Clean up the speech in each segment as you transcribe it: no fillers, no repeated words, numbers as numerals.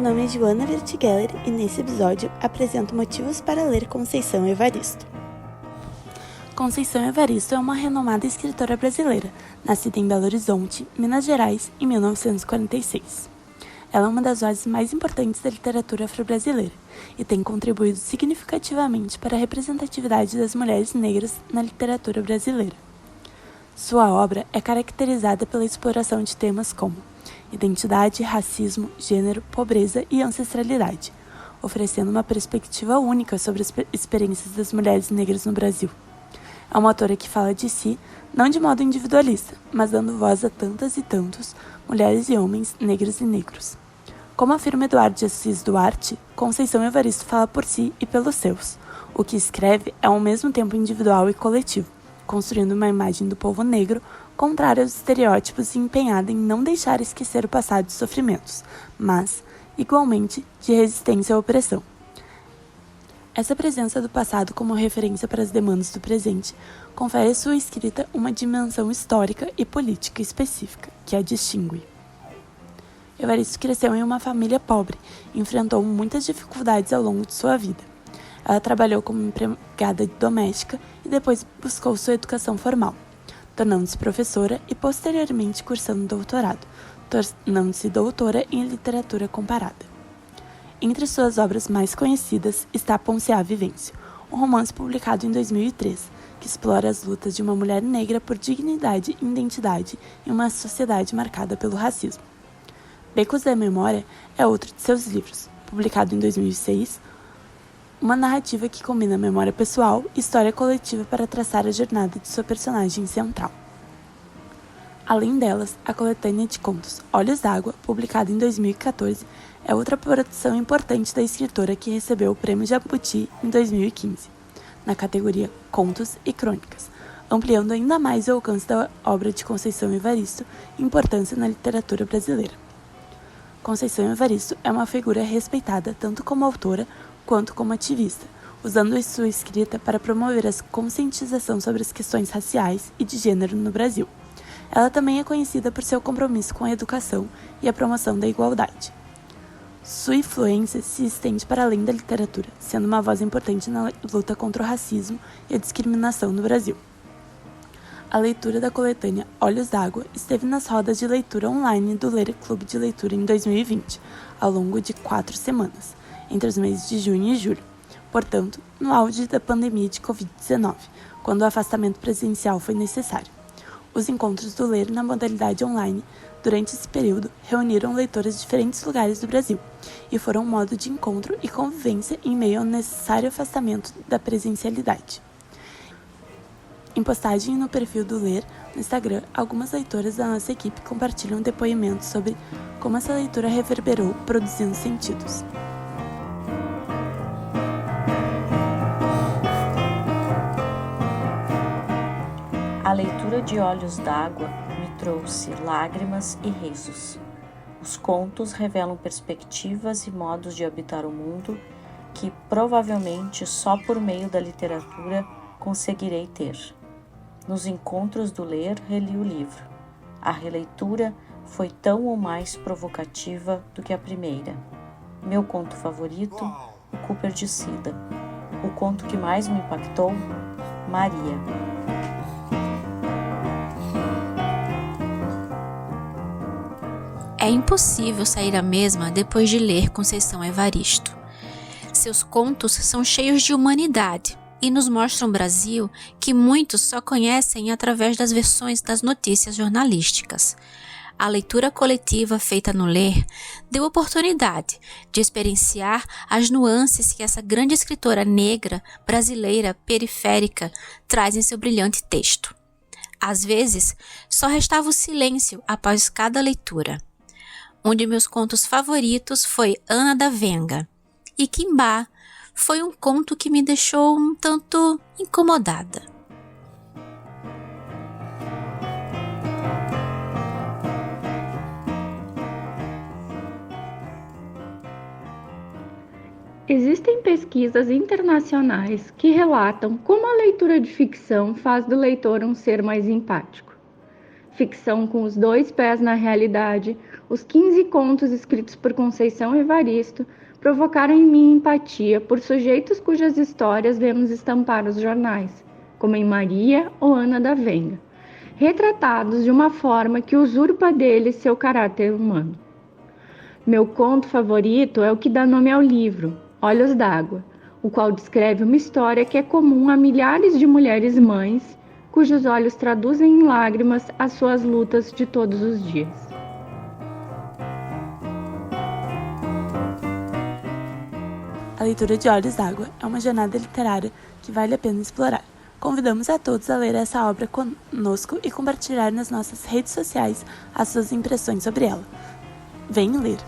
nome é Joana Vertgeller e nesse episódio apresento motivos para ler Conceição Evaristo. Conceição Evaristo é uma renomada escritora brasileira, nascida em Belo Horizonte, Minas Gerais, em 1946. Ela é uma das vozes mais importantes da literatura afro-brasileira e tem contribuído significativamente para a representatividade das mulheres negras na literatura brasileira. Sua obra é caracterizada pela exploração de temas como identidade, racismo, gênero, pobreza e ancestralidade, oferecendo uma perspectiva única sobre as experiências das mulheres negras no Brasil. É uma autora que fala de si, não de modo individualista, mas dando voz a tantas e tantos mulheres e homens negras e negros. Como afirma Eduardo de Assis Duarte, Conceição Evaristo fala por si e pelos seus. O que escreve é ao mesmo tempo individual e coletivo, construindo uma imagem do povo negro contrária aos estereótipos e empenhada em não deixar esquecer o passado de sofrimentos, mas, igualmente, de resistência à opressão. Essa presença do passado como referência para as demandas do presente confere à sua escrita uma dimensão histórica e política específica, que a distingue. Evaristo cresceu em uma família pobre e enfrentou muitas dificuldades ao longo de sua vida. Ela trabalhou como empregada doméstica e depois buscou sua educação formal, tornando-se professora e posteriormente cursando doutorado, tornando-se doutora em literatura comparada. Entre suas obras mais conhecidas está Ponciá Vivência, um romance publicado em 2003, que explora as lutas de uma mulher negra por dignidade e identidade em uma sociedade marcada pelo racismo. Becos da Memória é outro de seus livros, publicado em 2006, uma narrativa que combina memória pessoal e história coletiva para traçar a jornada de sua personagem central. Além delas, a coletânea de contos Olhos d'Água, publicada em 2014, é outra produção importante da escritora que recebeu o Prêmio Jabuti em 2015, na categoria Contos e Crônicas, ampliando ainda mais o alcance da obra de Conceição Evaristo e importância na literatura brasileira. Conceição Evaristo é uma figura respeitada tanto como autora quanto como ativista, usando sua escrita para promover a conscientização sobre as questões raciais e de gênero no Brasil. Ela também é conhecida por seu compromisso com a educação e a promoção da igualdade. Sua influência se estende para além da literatura, sendo uma voz importante na luta contra o racismo e a discriminação no Brasil. A leitura da coletânea Olhos d'Água esteve nas rodas de leitura online do Ler Clube de Leitura em 2020, ao longo de 4 semanas, entre os meses de junho e julho, portanto, no auge da pandemia de Covid-19, quando o afastamento presencial foi necessário. Os encontros do Ler na modalidade online, durante esse período, reuniram leitores de diferentes lugares do Brasil e foram um modo de encontro e convivência em meio ao necessário afastamento da presencialidade. Em postagem no perfil do Ler, no Instagram, algumas leitoras da nossa equipe compartilham depoimentos sobre como essa leitura reverberou, produzindo sentidos. A leitura de Olhos d'Água me trouxe lágrimas e risos. Os contos revelam perspectivas e modos de habitar o mundo que provavelmente só por meio da literatura conseguirei ter. Nos encontros do Ler, reli o livro. A releitura foi tão ou mais provocativa do que a primeira. Meu conto favorito, O Cooper de Sida. O conto que mais me impactou, Maria. É impossível sair a mesma depois de ler Conceição Evaristo. Seus contos são cheios de humanidade e nos mostram um Brasil que muitos só conhecem através das versões das notícias jornalísticas. A leitura coletiva feita no Ler deu oportunidade de experienciar as nuances que essa grande escritora negra, brasileira, periférica, traz em seu brilhante texto. Às vezes, só restava o silêncio após cada leitura. Um de meus contos favoritos foi Ana da Venga, e Quimbá foi um conto que me deixou um tanto incomodada. Existem pesquisas internacionais que relatam como a leitura de ficção faz do leitor um ser mais empático. ficção com os 2 pés na realidade, os 15 contos escritos por Conceição Evaristo provocaram em mim empatia por sujeitos cujas histórias vemos estampar os jornais, como em Maria ou Ana da Venga, retratados de uma forma que usurpa deles seu caráter humano. Meu conto favorito é o que dá nome ao livro, Olhos d'Água, o qual descreve uma história que é comum a milhares de mulheres mães, cujos olhos traduzem em lágrimas as suas lutas de todos os dias. A leitura de Olhos d'Água é uma jornada literária que vale a pena explorar. Convidamos a todos a ler essa obra conosco e compartilhar nas nossas redes sociais as suas impressões sobre ela. Venha ler!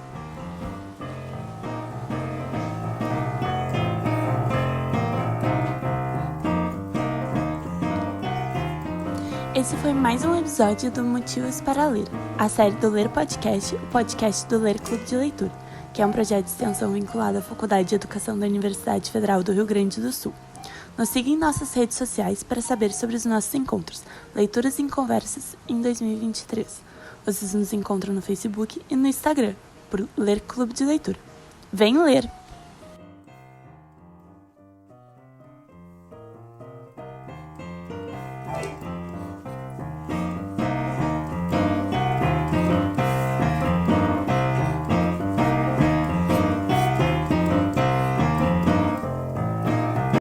Esse foi mais um episódio do Motivos para Ler, a série do Ler Podcast, o podcast do Ler Clube de Leitura, que é um projeto de extensão vinculado à Faculdade de Educação da Universidade Federal do Rio Grande do Sul. Nos siga em nossas redes sociais para saber sobre os nossos encontros, leituras e conversas em 2023. Vocês nos encontram no Facebook e no Instagram, por Ler Clube de Leitura. Vem ler!